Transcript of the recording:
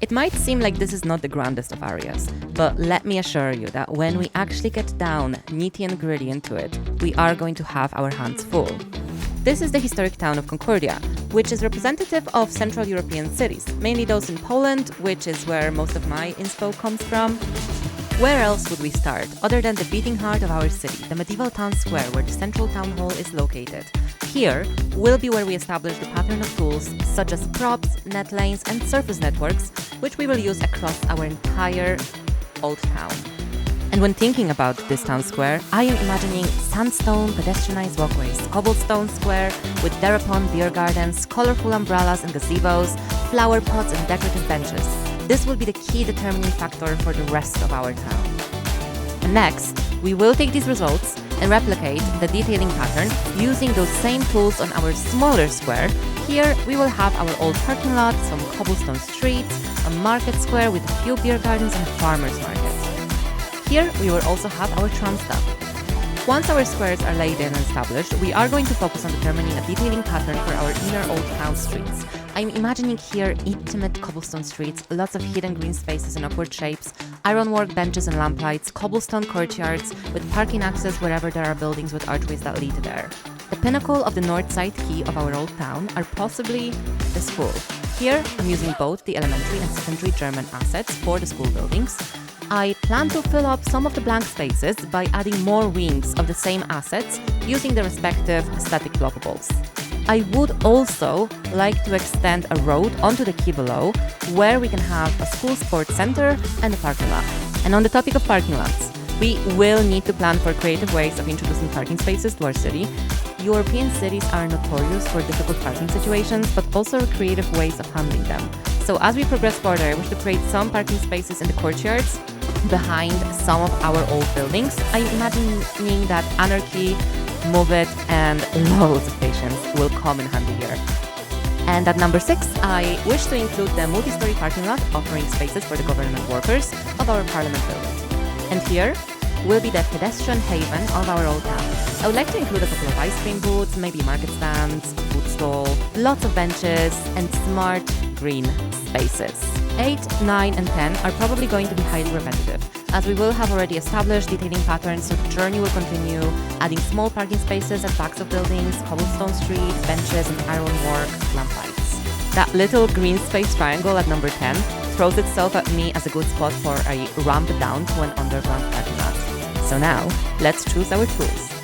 It might seem like this is not the grandest of areas, but let me assure you that when we actually get down nitty and gritty into it, we are going to have our hands full. This is the historic town of Concordia, which is representative of Central European cities, mainly those in Poland, which is where most of my inspo comes from. Where else would we start, other than the beating heart of our city, the medieval town square where the central town hall is located? Here will be where we establish the pattern of tools such as props, net lanes and surface networks, which we will use across our entire old town. And when thinking about this town square, I am imagining sandstone pedestrianized walkways, cobblestone square with thereupon beer gardens, colorful umbrellas and gazebos, flower pots and decorative benches. This will be the key determining factor for the rest of our town. And next, we will take these results and replicate the detailing pattern using those same tools on our smaller square. Here we will have our old parking lot, some cobblestone streets, a market square with a few beer gardens and a farmer's market. Here we will also have our tram stop. Once our squares are laid in and established, we are going to focus on determining a detailing pattern for our inner old town streets. I'm imagining here intimate cobblestone streets, lots of hidden green spaces and awkward shapes, ironwork benches and lamplights, cobblestone courtyards with parking access wherever there are buildings with archways that lead there. The pinnacle of the north side key of our old town are possibly the school. Here I'm using both the elementary and secondary German assets for the school buildings. I plan to fill up some of the blank spaces by adding more wings of the same assets using the respective static blockables. I would also like to extend a road onto the quay below where we can have a school sports center and a parking lot. And on the topic of parking lots, we will need to plan for creative ways of introducing parking spaces to our city. European cities are notorious for difficult parking situations, but also creative ways of handling them. So as we progress further, I wish to create some parking spaces in the courtyards behind some of our old buildings. I'm imagining that anarchy, move it, and loads of patience will come in handy here. And at number 6, I wish to include the multi-story parking lot offering spaces for the government workers of our parliament building. And here will be the pedestrian haven of our old town. I would like to include a couple of ice cream booths, maybe market stands, a food stall, lots of benches, and smart green spaces. 8, 9, and 10 are probably going to be highly repetitive, as we will have already established detailing patterns, so the journey will continue, adding small parking spaces at backs of buildings, cobblestone streets, benches, and ironwork lamplights. That little green space triangle at number 10 throws itself at me as a good spot for a ramp down to an underground parking lot. So now, let's choose our tools.